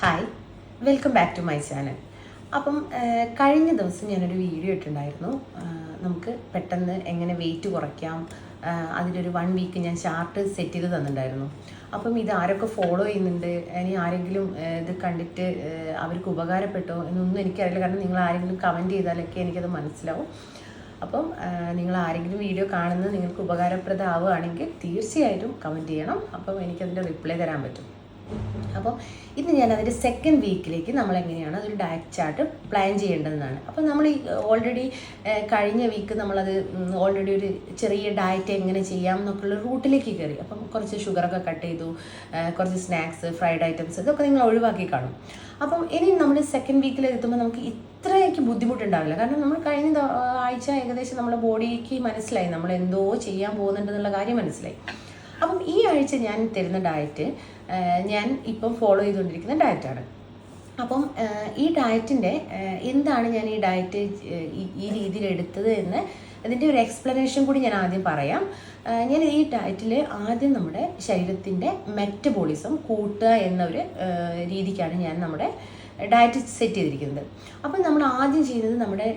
Hi, welcome back to my channel. അപ്പം കഴിഞ്ഞ ദിവസം ഞാനൊരു വീഡിയോ ഇട്ടിട്ടുണ്ടായിരുന്നു. നമുക്ക് പെട്ടെന്ന് എങ്ങനെ വെയിറ്റ് കുറയ്ക്കാം, അതിലൊരു 1 വീക്ക് ഞാൻ ചാർട്ട് സെറ്റ് ചെയ്ത് തന്നിട്ടുണ്ടായിരുന്നു. അപ്പം ഇത് ആരൊക്കെ ഫോളോ ചെയ്യുന്നുണ്ട്, ഇനി ആരെങ്കിലും ഇത് കണ്ടിട്ട് അവർക്ക് ഉപകാരപ്പെട്ടോ എന്നൊന്നും എനിക്കറിയില്ല. കാരണം നിങ്ങൾ ആരെങ്കിലും കമൻറ്റ് ചെയ്താലൊക്കെ എനിക്കത് മനസ്സിലാവും. അപ്പം നിങ്ങൾ ആരെങ്കിലും വീഡിയോ കാണുന്നത് നിങ്ങൾക്ക് ഉപകാരപ്രദമാവുകയാണെങ്കിൽ തീർച്ചയായിട്ടും കമൻറ്റ് ചെയ്യണം. അപ്പം എനിക്കതിൻ്റെ റിപ്ലൈ തരാൻ പറ്റും. അപ്പം ഇത് ഞാൻ അതിൻ്റെ സെക്കൻഡ് വീക്കിലേക്ക് നമ്മൾ എങ്ങനെയാണ് അതൊരു ഡയറ്റ് ചാർട്ട് പ്ലാൻ ചെയ്യേണ്ടതെന്നാണ്. അപ്പം നമ്മൾ ഈ ഓൾറെഡി കഴിഞ്ഞ വീക്ക് നമ്മളത് ഓൾറെഡി ഒരു ചെറിയ ഡയറ്റ് എങ്ങനെ ചെയ്യാം എന്നൊക്കെയുള്ള റൂട്ടിലേക്ക് കയറി. അപ്പം കുറച്ച് ഷുഗറൊക്കെ കട്ട് ചെയ്തു, കുറച്ച് സ്നാക്സ്, ഫ്രൈഡ് ഐറ്റംസ് ഇതൊക്കെ നിങ്ങൾ ഒഴിവാക്കി കാണും. അപ്പം ഇനി നമ്മൾ സെക്കൻഡ് വീക്കിൽ എത്തുമ്പോൾ നമുക്ക് ഇത്രയ്ക്ക് ബുദ്ധിമുട്ടുണ്ടാവില്ല. കാരണം നമ്മൾ കഴിഞ്ഞ ആഴ്ച ഏകദേശം നമ്മുടെ ബോഡിക്ക് മനസ്സിലായി നമ്മൾ എന്തോ ചെയ്യാൻ പോകുന്നുണ്ടെന്നുള്ള കാര്യം മനസ്സിലായി. അപ്പം ഈ ആഴ്ച ഞാൻ തരുന്ന ഡയറ്റ് ഞാൻ ഇപ്പം ഫോളോ ചെയ്തുകൊണ്ടിരിക്കുന്ന ഡയറ്റാണ്. അപ്പം ഈ ഡയറ്റിൻ്റെ എന്താണ് ഞാൻ ഈ ഡയറ്റ് ഈ രീതിയിൽ എടുത്തത് എന്ന് അതിൻ്റെ ഒരു എക്സ്പ്ലനേഷൻ കൂടി ഞാൻ ആദ്യം പറയാം. ഞാൻ ഈ ഡയറ്റിൽ ആദ്യം നമ്മുടെ ശരീരത്തിൻ്റെ മെറ്റബോളിസം കൂട്ടുക എന്നൊരു രീതിക്കാണ് ഞാൻ നമ്മുടെ ഡയറ്റ് സെറ്റ് ചെയ്തിരിക്കുന്നത്. അപ്പം നമ്മൾ ആദ്യം ചെയ്യുന്നത് നമ്മുടെ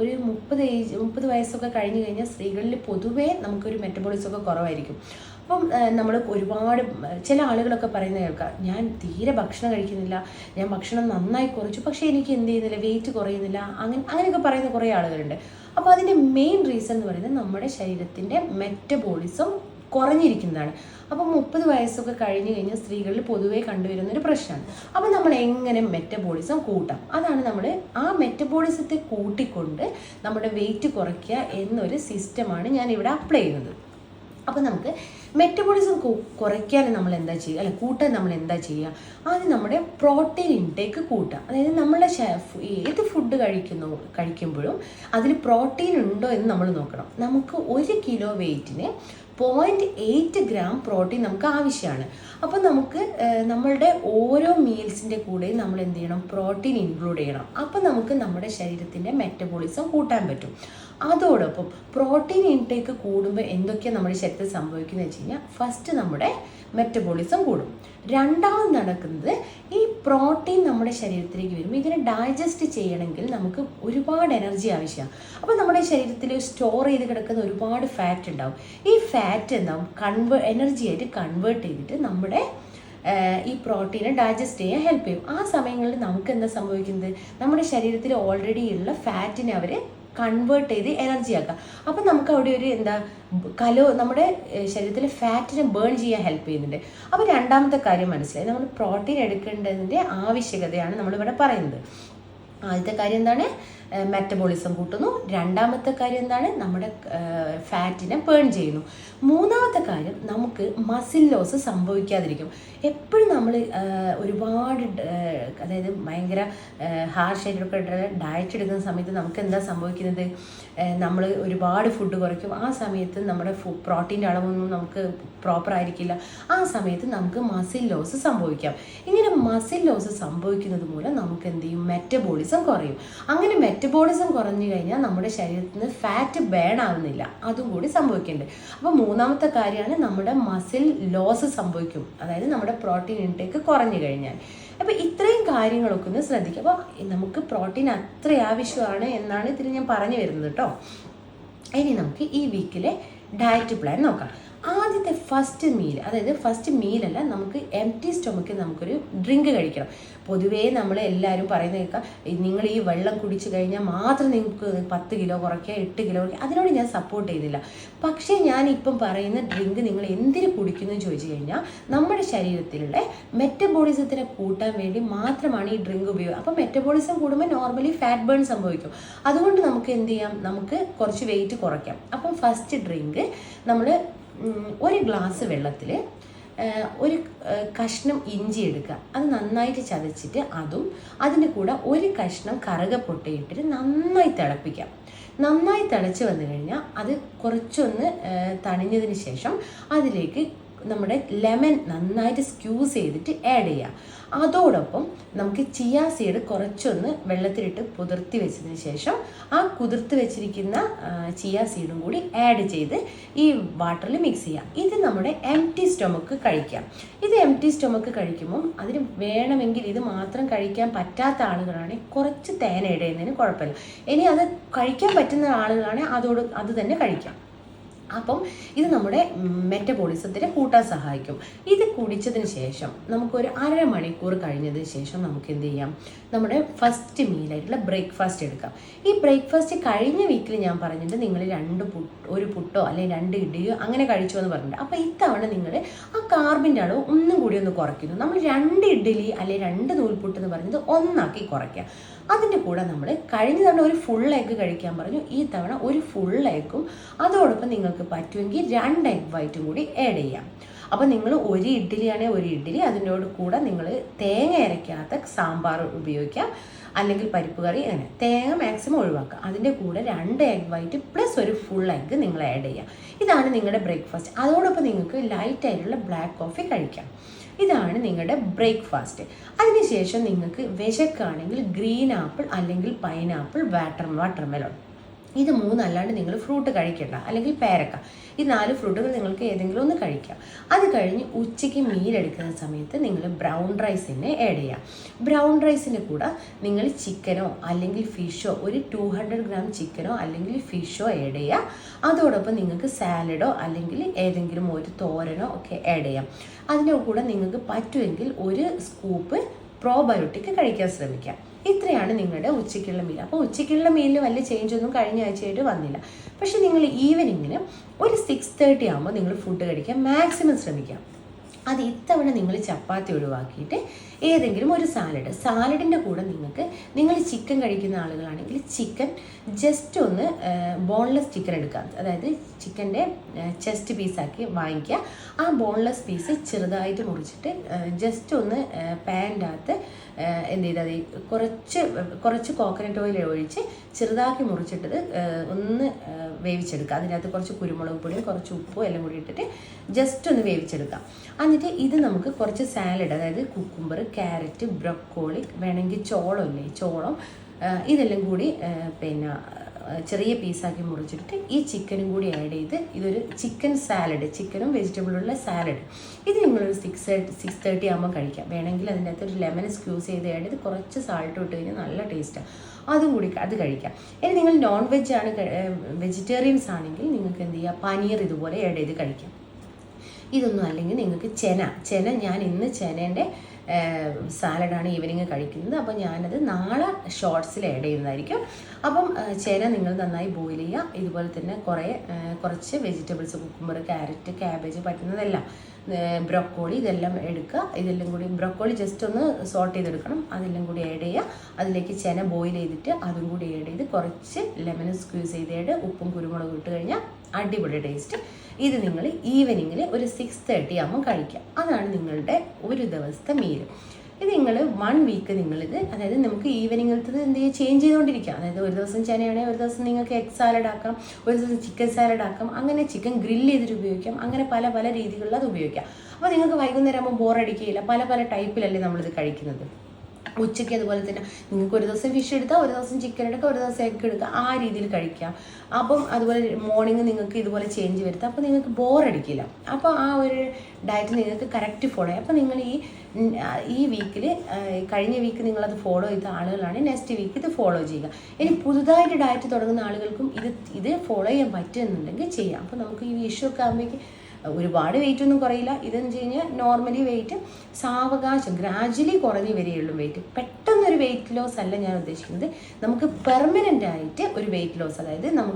ഒരു 30 വയസ്സൊക്കെ കഴിഞ്ഞ് കഴിഞ്ഞാൽ സ്ത്രീകളിൽ പൊതുവേ നമുക്കൊരു മെറ്റബോളിസമൊക്കെ കുറവായിരിക്കും. അപ്പം നമ്മൾ ഒരുപാട് ചില ആളുകളൊക്കെ പറയുന്നത് കേൾക്കാം, ഞാൻ തീരെ ഭക്ഷണം കഴിക്കുന്നില്ല, ഞാൻ ഭക്ഷണം നന്നായി കുറച്ചു, പക്ഷേ എനിക്ക് എന്ത് ചെയ്യുന്നില്ല, വെയിറ്റ് കുറയുന്നില്ല, അങ്ങനെയൊക്കെ പറയുന്ന കുറേ ആളുകളുണ്ട്. അപ്പോൾ അതിൻ്റെ മെയിൻ റീസൺ എന്ന് പറയുന്നത് നമ്മുടെ ശരീരത്തിൻ്റെ മെറ്റബോളിസം കുറഞ്ഞിരിക്കുന്നതാണ്. അപ്പം 30 വയസ്സൊക്കെ കഴിഞ്ഞ് കഴിഞ്ഞാൽ സ്ത്രീകളിൽ പൊതുവേ കണ്ടുവരുന്നൊരു പ്രശ്നമാണ്. അപ്പം നമ്മൾ എങ്ങനെ മെറ്റബോളിസം കൂട്ടാം, അതാണ് നമ്മൾ ആ മെറ്റബോളിസത്തെ കൂട്ടിക്കൊണ്ട് നമ്മുടെ വെയിറ്റ് കുറയ്ക്കുക എന്നൊരു സിസ്റ്റമാണ് ഞാൻ ഇവിടെ അപ്ലൈ ചെയ്യുന്നത്. അപ്പം നമുക്ക് മെറ്റബോളിസം കുറയ്ക്കാൻ നമ്മൾ എന്താ ചെയ്യുക, അല്ല കൂട്ടാൻ നമ്മൾ എന്താ ചെയ്യുക, ആദ്യം നമ്മുടെ പ്രോട്ടീൻ ഇൻടേക്ക് കൂട്ടുക. അതായത് നമ്മളുടെ ഏത് ഫുഡ് കഴിക്കുമ്പോഴും അതിൽ പ്രോട്ടീൻ ഉണ്ടോ എന്ന് നമ്മൾ നോക്കണം. നമുക്ക് 1 കിലോ വെയിറ്റിന് 0.8 ഗ്രാം പ്രോട്ടീൻ നമുക്ക് ആവശ്യമാണ്. അപ്പോൾ നമുക്ക് നമ്മളുടെ ഓരോ മീൽസിൻ്റെ കൂടെ നമ്മൾ എന്ത് ചെയ്യണം, പ്രോട്ടീൻ ഇൻക്ലൂഡ് ചെയ്യണം. അപ്പം നമുക്ക് നമ്മുടെ ശരീരത്തിൻ്റെ മെറ്റബോളിസം കൂട്ടാൻ പറ്റും. അതോടൊപ്പം പ്രോട്ടീൻ ഇൻടേക്ക് കൂടുമ്പോൾ എന്തൊക്കെയാണ് നമ്മുടെ ശരീരത്തിൽ സംഭവിക്കുന്നത് വെച്ച് കഴിഞ്ഞാൽ, ഫസ്റ്റ് നമ്മുടെ മെറ്റബോളിസം കൂടും. രണ്ടാമത് നടക്കുന്നത് ഈ പ്രോട്ടീൻ നമ്മുടെ ശരീരത്തിലേക്ക് വരുമ്പോൾ ഇതിനെ ഡൈജസ്റ്റ് ചെയ്യണമെങ്കിൽ നമുക്ക് ഒരുപാട് എനർജി ആവശ്യമാണ്. അപ്പോൾ നമ്മുടെ ശരീരത്തിൽ സ്റ്റോർ ചെയ്ത് കിടക്കുന്ന ഒരുപാട് ഫാറ്റ് ഉണ്ടാവും. ഈ ഫാറ്റ് എന്താവും, എനർജി ആയിട്ട് കൺവേർട്ട് ചെയ്തിട്ട് നമ്മുടെ ഈ പ്രോട്ടീനെ ഡൈജസ്റ്റ് ചെയ്യാൻ ഹെൽപ്പ് ചെയ്യും. ആ സമയങ്ങളിൽ നമുക്ക് എന്താ സംഭവിക്കുന്നത്, നമ്മുടെ ശരീരത്തിൽ ഓൾറെഡി ഉള്ള ഫാറ്റിനെ അവർ കൺവേർട്ട് ചെയ്ത് എനർജി ആക്കാം. അപ്പം നമുക്ക് അവിടെ ഒരു നമ്മുടെ ശരീരത്തിലെ ഫാറ്റിനെ ബേൺ ചെയ്യാൻ ഹെൽപ്പ് ചെയ്യുന്നുണ്ട്. അപ്പോൾ രണ്ടാമത്തെ കാര്യം മനസ്സിലായി, നമ്മൾ പ്രോട്ടീൻ എടുക്കേണ്ടതിൻ്റെ ആവശ്യകതയാണ് നമ്മളിവിടെ പറയുന്നത്. ആദ്യത്തെ കാര്യം എന്താണ്, മെറ്റബോളിസം കൂട്ടുന്നു. രണ്ടാമത്തെ കാര്യം എന്താണ്, നമ്മുടെ ഫാറ്റിനെ ബേൺ ചെയ്യുന്നു. മൂന്നാമത്തെ കാര്യം, നമുക്ക് മസിൽ ലോസ് സംഭവിക്കാതിരിക്കും. എപ്പോഴും നമ്മൾ ഒരുപാട് അതായത് ഭയങ്കര ഹാർഷായിട്ടൊക്കെ ഡയറ്റ് എടുക്കുന്ന സമയത്ത് നമുക്ക് എന്താ സംഭവിക്കുന്നത്, നമ്മൾ ഒരുപാട് ഫുഡ് കുറയ്ക്കും. ആ സമയത്ത് നമ്മുടെ പ്രോട്ടീൻ്റെ അളവൊന്നും നമുക്ക് പ്രോപ്പർ ആയിരിക്കില്ല. ആ സമയത്ത് നമുക്ക് മസിൽ ലോസ് സംഭവിക്കാം. ഇങ്ങനെ മസിൽ ലോസ് സംഭവിക്കുന്നത് മൂലം നമുക്ക് എന്ത് ചെയ്യും, മെറ്റബോളിസം കുറയും. അങ്ങനെ മെറ്റബോളിസം കുറഞ്ഞു കഴിഞ്ഞാൽ നമ്മുടെ ശരീരത്തിൽ നിന്ന് ഫാറ്റ് ബേൺ ആവുന്നില്ല, അതും കൂടി സംഭവിക്കുന്നുണ്ട്. അപ്പോൾ മൂന്നാമത്തെ കാര്യമാണ് നമ്മുടെ മസിൽ ലോസ് സംഭവിക്കും, അതായത് നമ്മുടെ പ്രോട്ടീൻ ഇൻടേക്ക് കുറഞ്ഞു കഴിഞ്ഞാൽ. അപ്പോൾ ഇത്രയും കാര്യങ്ങളൊക്കെ ഒന്ന് ശ്രദ്ധിക്കുക. അപ്പോൾ നമുക്ക് പ്രോട്ടീൻ അത്ര ആവശ്യമാണ് എന്നാണ് ഇതിൽ ഞാൻ പറഞ്ഞു വരുന്നത് കേട്ടോ. ഇനി നമുക്ക് ഈ വീക്കിലെ ഡയറ്റ് പ്ലാൻ നോക്കാം. ആദ്യത്തെ ഫസ്റ്റ് മീലല്ല, നമുക്ക് എംപ്റ്റി സ്റ്റൊമക്കിൽ നമുക്കൊരു ഡ്രിങ്ക് കഴിക്കണം. പൊതുവേ നമ്മൾ എല്ലാവരും പറയുന്നത് കേൾക്കാം, നിങ്ങൾ ഈ വെള്ളം കുടിച്ചു കഴിഞ്ഞാൽ മാത്രം നിങ്ങൾക്ക് 10 കിലോ കുറയ്ക്കുക, 8 കിലോ കുറയ്ക്കുക. അതിനോട് ഞാൻ സപ്പോർട്ട് ചെയ്യുന്നില്ല. പക്ഷേ ഞാനിപ്പം പറയുന്ന ഡ്രിങ്ക് നിങ്ങൾ എന്തിനു കുടിക്കുന്നു എന്ന് ചോദിച്ചു കഴിഞ്ഞാൽ, നമ്മുടെ ശരീരത്തിലുള്ള മെറ്റബോളിസത്തിനെ കൂട്ടാൻ വേണ്ടി മാത്രമാണ് ഈ ഡ്രിങ്ക് ഉപയോഗം. അപ്പോൾ മെറ്റബോളിസം കൂടുമ്പോൾ നോർമലി ഫാറ്റ് ബേൺ സംഭവിക്കും. അതുകൊണ്ട് നമുക്ക് എന്ത് ചെയ്യാം, നമുക്ക് കുറച്ച് വെയിറ്റ് കുറയ്ക്കാം. അപ്പം ഫസ്റ്റ് ഡ്രിങ്ക് നമ്മൾ 1 ഗ്ലാസ് വെള്ളത്തിൽ 1 കഷ്ണം ഇഞ്ചി എടുക്കുക, അത് നന്നായിട്ട് ചതച്ചിട്ട് അതിൻ്റെ കൂടെ 1 കഷ്ണം കറുകപ്പൊട്ടയിട്ടിട്ട് നന്നായി തിളപ്പിക്കാം. നന്നായി തിളച്ച് വന്നു കഴിഞ്ഞാൽ അത് കുറച്ചൊന്ന് തണിഞ്ഞതിന് ശേഷം അതിലേക്ക് നമ്മുടെ ലെമൺ നന്നായിട്ട് സ്ക്യൂസ് ചെയ്തിട്ട് ആഡ് ചെയ്യുക. അതോടൊപ്പം നമുക്ക് ചിയ സീഡ് കുറച്ചൊന്ന് വെള്ളത്തിലിട്ട് കുതിർത്തി വെച്ചതിന് ശേഷം ആ കുതിർത്ത് വെച്ചിരിക്കുന്ന ചിയ സീഡും കൂടി ആഡ് ചെയ്ത് ഈ വാട്ടറിൽ മിക്സ് ചെയ്യാം. ഇത് നമ്മുടെ എംപ്റ്റി സ്റ്റൊമക്ക് കഴിക്കാം. ഇത് എംപ്റ്റി സ്റ്റൊമക്ക് കഴിക്കുമ്പം അതിന് വേണമെങ്കിൽ ഇത് മാത്രം കഴിക്കാൻ പറ്റാത്ത ആളുകളാണെങ്കിൽ കുറച്ച് തേൻ ആഡ് ചെയ്യുന്നതിന് കുഴപ്പമില്ല. ഇനി അത് കഴിക്കാൻ പറ്റുന്ന ആളുകളാണെങ്കിൽ അത് തന്നെ കഴിക്കാം. അപ്പം ഇത് നമ്മുടെ മെറ്റബോളിസത്തിനെ കൂട്ടാൻ സഹായിക്കും. ഇത് കുടിച്ചതിന് ശേഷം നമുക്കൊരു 1/2 മണിക്കൂർ കഴിഞ്ഞതിന് ശേഷം നമുക്ക് എന്ത് ചെയ്യാം, നമ്മുടെ ഫസ്റ്റ് മീലായിട്ടുള്ള ബ്രേക്ക്ഫാസ്റ്റ് എടുക്കാം. ഈ ബ്രേക്ക്ഫാസ്റ്റ് കഴിഞ്ഞ വീക്കിൽ ഞാൻ പറഞ്ഞിട്ട് നിങ്ങൾ ഒരു പുട്ടോ അല്ലെങ്കിൽ 2 ഇഡ്ഡലിയോ അങ്ങനെ കഴിച്ചോ എന്ന് പറഞ്ഞിട്ടുണ്ട്. അപ്പോൾ ഇത്തവണ നിങ്ങൾ ആ കാർബിൻ്റെ അളവ് ഒന്നും കൂടി ഒന്ന് കുറയ്ക്കുന്നു. നമ്മൾ 2 ഇഡ്ഡലി അല്ലെങ്കിൽ 2 നൂൽപുട്ട് എന്ന് പറഞ്ഞത് 1 ആക്കി കുറയ്ക്കുക. അതിൻ്റെ കൂടെ നമ്മൾ കഴിഞ്ഞ തവണ ഒരു ഫുൾ എഗ്ഗ് കഴിക്കാൻ പറഞ്ഞു, ഈ തവണ ഒരു ഫുൾ എഗ്ഗും അതോടൊപ്പം നിങ്ങൾക്ക് പറ്റുമെങ്കിൽ 2 എഗ് വൈറ്റും കൂടി ആഡ് ചെയ്യാം. അപ്പോൾ നിങ്ങൾ ഒരു ഇഡ്ഡലിയാണെങ്കിൽ ഒരു ഇഡ്ഡലി, അതിനോട് കൂടെ നിങ്ങൾ തേങ്ങ അരയ്ക്കാത്ത സാമ്പാർ ഉപയോഗിക്കാം, അല്ലെങ്കിൽ പരിപ്പ് കറി, അങ്ങനെ തേങ്ങ മാക്സിമം ഒഴിവാക്കുക. അതിൻ്റെ കൂടെ 2 എഗ് വൈറ്റ് പ്ലസ് ഒരു ഫുൾ എഗ്ഗ് നിങ്ങൾ ആഡ് ചെയ്യാം. ഇതാണ് നിങ്ങളുടെ ബ്രേക്ക്ഫാസ്റ്റ്. അതോടൊപ്പം നിങ്ങൾക്ക് ലൈറ്റായിട്ടുള്ള ബ്ലാക്ക് കോഫി കഴിക്കാം. ഇതാണ് നിങ്ങളുടെ ബ്രേക്ക്ഫാസ്റ്റ്. അതിനുശേഷം നിങ്ങൾക്ക് വിശക്കാണെങ്കിൽ ഗ്രീൻ ആപ്പിൾ അല്ലെങ്കിൽ പൈനാപ്പിൾ, വാട്ടർമെലോൺ, ഇത് 3 അല്ലാണ്ട് നിങ്ങൾ ഫ്രൂട്ട് കഴിക്കണ്ട, അല്ലെങ്കിൽ പേരക്ക. ഈ 4 ഫ്രൂട്ടുകൾ നിങ്ങൾക്ക് ഏതെങ്കിലും ഒന്ന് കഴിക്കാം. അത് കഴിഞ്ഞ് ഉച്ചയ്ക്ക് മീലെടുക്കുന്ന സമയത്ത് നിങ്ങൾ ബ്രൗൺ റൈസിനെ ആഡ് ചെയ്യാം. ബ്രൗൺ റൈസിൻ്റെ കൂടെ നിങ്ങൾ ചിക്കനോ അല്ലെങ്കിൽ ഫിഷോ, ഒരു 200 ഗ്രാം ചിക്കനോ അല്ലെങ്കിൽ ഫിഷോ ആഡ് ചെയ്യുക. അതോടൊപ്പം നിങ്ങൾക്ക് സാലഡോ അല്ലെങ്കിൽ ഏതെങ്കിലും ഒരു തോരനോ ഒക്കെ ആഡ് ചെയ്യാം. അതിൻ്റെ കൂടെ നിങ്ങൾക്ക് പറ്റുമെങ്കിൽ ഒരു സ്കൂപ്പ് പ്രോബയോട്ടിക് കഴിക്കാൻ ശ്രമിക്കാം. ഇത്രയാണ് നിങ്ങളുടെ ഉച്ചയ്ക്കുള്ള മീൽ. അപ്പോൾ ഉച്ചയ്ക്കുള്ള മീലിൽ വലിയ ചേഞ്ചൊന്നും കഴിഞ്ഞ ആഴ്ചയായിട്ട് വന്നില്ല. പക്ഷേ നിങ്ങൾ ഈവനിങ്ങിന് ഒരു 6:30 ആകുമ്പോൾ നിങ്ങൾ ഫുഡ് കഴിക്കാൻ മാക്സിമം ശ്രമിക്കാം. അത് ഇത്തവണ നിങ്ങൾ ചപ്പാത്തി ഒഴിവാക്കിയിട്ട് ഏതെങ്കിലും ഒരു സാലഡിൻ്റെ കൂടെ നിങ്ങൾ ചിക്കൻ കഴിക്കുന്ന ആളുകളാണെങ്കിൽ ചിക്കൻ ജസ്റ്റ് ഒന്ന് ബോൺലെസ് ചിക്കൻ എടുക്കാം. അതായത് ചിക്കൻ്റെ ചെസ്റ്റ് പീസാക്കി വാങ്ങിക്കുക. ആ ബോൺലെസ് പീസ് ചെറുതായിട്ട് മുറിച്ചിട്ട് ജസ്റ്റ് ഒന്ന് പാൻ്റെ അകത്ത് എന്ത് ചെയ്താൽ കുറച്ച് കോക്കനട്ട് ഓയിൽ ഒഴിച്ച് ചെറുതാക്കി മുറിച്ചിട്ടത് ഒന്ന് വേവിച്ചെടുക്കുക. അതിനകത്ത് കുറച്ച് കുരുമുളക് പൊടിയും കുറച്ച് ഉപ്പും എല്ലാം കൂടി ഇട്ടിട്ട് ജസ്റ്റ് ഒന്ന് വേവിച്ചെടുക്കാം. എന്നിട്ട് ഇത് നമുക്ക് കുറച്ച് സാലഡ്, അതായത് കുക്കുംബർ, ക്യാരറ്റ്, ബ്രൊക്കോളി, വേണമെങ്കിൽ ചോളം, ഇതെല്ലാം കൂടി പിന്നെ ചെറിയ പീസാക്കി മുറിച്ചിട്ട് ഈ ചിക്കനും കൂടി ആഡ് ചെയ്ത് ഇതൊരു ചിക്കൻ സാലഡ്, ചിക്കനും വെജിറ്റബിളുള്ള സാലഡ്, ഇത് നിങ്ങളൊരു 6:30 ആകുമ്പോൾ കഴിക്കാം. വേണമെങ്കിൽ അതിൻ്റെ അകത്ത് ഒരു ലെമൺ സ്ക്യൂസ് ചെയ്ത് ആഡ് ചെയ്ത് കുറച്ച് സാൾട്ട് ഇട്ട് കഴിഞ്ഞാൽ നല്ല ടേസ്റ്റാണ്. അത് കഴിക്കാം. ഇനി നിങ്ങൾ നോൺ വെജിറ്റേറിയൻസ് ആണെങ്കിൽ നിങ്ങൾക്ക് എന്ത് ചെയ്യുക, പനീർ ഇതുപോലെ ആഡ് ചെയ്ത് കഴിക്കാം. ഇതൊന്നും അല്ലെങ്കിൽ നിങ്ങൾക്ക് ചെന ഞാൻ ഇന്ന് ചെനേൻ്റെ സാലഡാണ് ഈവനിങ് കഴിക്കുന്നത്. അപ്പോൾ ഞാനത് നാളെ ഷോർട്സിൽ ആഡ് ചെയ്യുന്നതായിരിക്കും. അപ്പം ചെന നിങ്ങൾ നന്നായി ബോയിൽ ചെയ്യുക. ഇതുപോലെ തന്നെ കുറച്ച് വെജിറ്റബിൾസ്, കുക്കുംബർ, ക്യാരറ്റ്, ക്യാബേജ്, പറ്റുന്നതെല്ലാം, ബ്രൊക്കോളി, ഇതെല്ലാം എടുക്കുക. ഇതെല്ലാം കൂടി ബ്രൊക്കോളി ജസ്റ്റ് ഒന്ന് സോട്ട് ചെയ്തെടുക്കണം. അതെല്ലാം കൂടി ആഡ് ചെയ്യുക. അതിലേക്ക് ചെന ബോയിൽ ചെയ്തിട്ട് അതും കൂടി ആഡ് ചെയ്ത് കുറച്ച് ലെമൺ സ്ക്വീസ് ചെയ്തിട്ട് ഉപ്പും കുരുമുളകും ഇട്ട് കഴിഞ്ഞാൽ അടിപൊളി ടേസ്റ്റ്. ഇത് നിങ്ങൾ ഈവനിങ്ങിൽ ഒരു 6:30 ആകുമ്പോൾ കഴിക്കാം. അതാണ് നിങ്ങളുടെ ഒരു ദിവസത്തെ മീൽ. ഇത് നിങ്ങൾ 1 വീക്ക് നിങ്ങളിത്, അതായത് നമുക്ക് ഈവനിങ്ങിലത്തത് എന്ത് ചെയ്യുക, ചേഞ്ച് ചെയ്തുകൊണ്ടിരിക്കാം. അതായത് ഒരു ദിവസം ചെനയാണെങ്കിൽ ഒരു ദിവസം നിങ്ങൾക്ക് എഗ് സാലഡ് ആക്കാം, ഒരു ദിവസം ചിക്കൻ സാലഡ് ആക്കാം, അങ്ങനെ ചിക്കൻ ഗ്രില്ല് ചെയ്തിട്ട് ഉപയോഗിക്കാം. അങ്ങനെ പല പല രീതികളിൽ അത് ഉപയോഗിക്കാം. അപ്പോൾ നിങ്ങൾക്ക് വൈകുന്നേരം ആകുമ്പോൾ ബോറടിക്കുകയില്ല. പല ടൈപ്പിലല്ലേ നമ്മളിത് കഴിക്കുന്നത്. ഉച്ചയ്ക്ക് അതുപോലെ തന്നെ നിങ്ങൾക്ക് ഒരു ദിവസം ഫിഷ് എടുക്കാം, ഒരു ദിവസം ചിക്കൻ എടുക്കാം, ഒരു ദിവസം എഗ് എടുക്കാം, ആ രീതിയിൽ കഴിക്കാം. അപ്പം അതുപോലെ മോർണിംഗ് നിങ്ങൾക്ക് ഇതുപോലെ ചേഞ്ച് വരുത്താം. അപ്പോൾ നിങ്ങൾക്ക് ബോറടിക്കില്ല. അപ്പോൾ ആ ഒരു ഡയറ്റ് നിങ്ങൾക്ക് കറക്റ്റ് ഫോളോ ചെയ്യാം. അപ്പോൾ നിങ്ങൾ ഈ വീക്കിൽ, കഴിഞ്ഞ വീക്ക് നിങ്ങളത് ഫോളോ ചെയ്ത ആളുകളാണ് നെക്സ്റ്റ് വീക്ക് ഇത് ഫോളോ ചെയ്യുക. ഇനി പുതുതായിട്ട് ഡയറ്റ് തുടങ്ങുന്ന ആളുകൾക്കും ഇത് ഫോളോ ചെയ്യാൻ പറ്റുമെന്നുണ്ടെങ്കിൽ ചെയ്യാം. അപ്പോൾ നമുക്ക് ഈ വിഷുവൊക്കെ ആകുമ്പോഴേക്ക് ഒരുപാട് വെയിറ്റ് ഒന്നും കുറയില്ല. ഇതെന്ന് വെച്ച് കഴിഞ്ഞാൽ നോർമലി വെയിറ്റ് സാവകാശം ഗ്രാജുവലി കുറഞ്ഞ് വരികയുള്ളൂ വെയിറ്റ്. പെട്ടെന്നൊരു വെയിറ്റ് ലോസ് അല്ല ഞാൻ ഉദ്ദേശിക്കുന്നത്. നമുക്ക് പെർമനൻ്റ് ആയിട്ട് ഒരു വെയിറ്റ് ലോസ്, അതായത് നമ്മൾ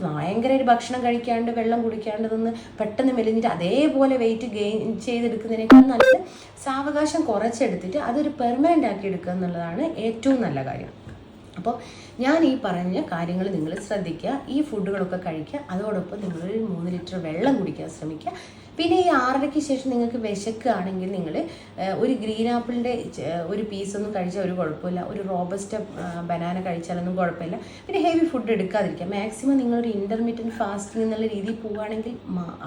ഭയങ്കര ഒരു ഭക്ഷണം കഴിക്കാണ്ട് വെള്ളം കുടിക്കാണ്ട് നിന്ന് പെട്ടെന്ന് മെലിഞ്ഞിട്ട് അതേപോലെ വെയിറ്റ് ഗെയിൻ ചെയ്തെടുക്കുന്നതിനേക്കാൾ നല്ലത് സാവകാശം കുറച്ചെടുത്തിട്ട് അതൊരു പെർമനൻ്റ് ആക്കി എടുക്കുക എന്നുള്ളതാണ് ഏറ്റവും നല്ല കാര്യം. അപ്പോൾ ഞാൻ ഈ പറഞ്ഞ കാര്യങ്ങൾ നിങ്ങൾ ശ്രദ്ധിക്കുക. ഈ ഫുഡുകളൊക്കെ കഴിക്കുക. അതോടൊപ്പം നിങ്ങളൊരു 3 ലിറ്റർ വെള്ളം കുടിക്കാൻ ശ്രമിക്കുക. പിന്നെ ഈ 6:30-ക്ക് ശേഷം നിങ്ങൾക്ക് വിശക്കുകയാണെങ്കിൽ നിങ്ങൾ ഒരു ഗ്രീൻ ആപ്പിളിൻ്റെ ഒരു പീസൊന്നും കഴിച്ചാൽ ഒരു കുഴപ്പമില്ല, ഒരു റോബസ്റ്റ ബനാന കഴിച്ചാലൊന്നും കുഴപ്പമില്ല. പിന്നെ ഹെവി ഫുഡ് എടുക്കാതിരിക്കുക. മാക്സിമം നിങ്ങളൊരു ഇൻ്റർമീഡിയറ്റ് ഫാസ്റ്റിംഗ് എന്നുള്ള രീതിയിൽ പോവുകയാണെങ്കിൽ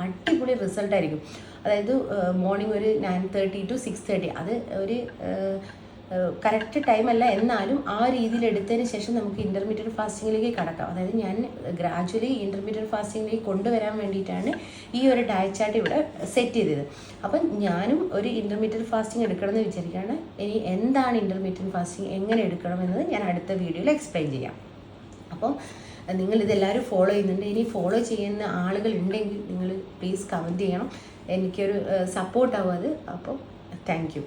അടിപൊളി റിസൾട്ടായിരിക്കും. അതായത് മോർണിംഗ് ഒരു 9:30 to 6:30, അത് ഒരു കറക്റ്റ് ടൈമല്ല, എന്നാലും ആ രീതിയിൽ എടുത്തതിന് ശേഷം നമുക്ക് ഇൻ്റർമീഡിയറ്റ് ഫാസ്റ്റിങ്ങിലേക്ക് കടക്കാം. അതായത് ഞാൻ ഗ്രാജുവലി ഇൻ്റർമീഡിയറ്റ് ഫാസ്റ്റിങ്ങിലേക്ക് കൊണ്ടുവരാൻ വേണ്ടിയിട്ടാണ് ഈ ഒരു ഡയറ്റ് ചാർട്ട് ഇവിടെ സെറ്റ് ചെയ്തത്. അപ്പം ഞാനും ഒരു ഇൻ്റർമീഡിയറ്റ് ഫാസ്റ്റിംഗ് എടുക്കണമെന്ന് വിചാരിക്കുകയാണ്. ഇനി എന്താണ് ഇൻ്റർമീഡിയറ്റ് ഫാസ്റ്റിംഗ്, എങ്ങനെ എടുക്കണമെന്നത് ഞാൻ അടുത്ത വീഡിയോയിൽ എക്സ്പ്ലെയിൻ ചെയ്യാം. അപ്പം നിങ്ങളിതെല്ലാവരും ഫോളോ ചെയ്യുന്നുണ്ട്. ഇനി ഫോളോ ചെയ്യുന്ന ആളുകൾ ഉണ്ടെങ്കിൽ നിങ്ങൾ പ്ലീസ് കമൻറ്റ് ചെയ്യണം, എനിക്കൊരു സപ്പോർട്ടാവും അത്. അപ്പം താങ്ക് യു.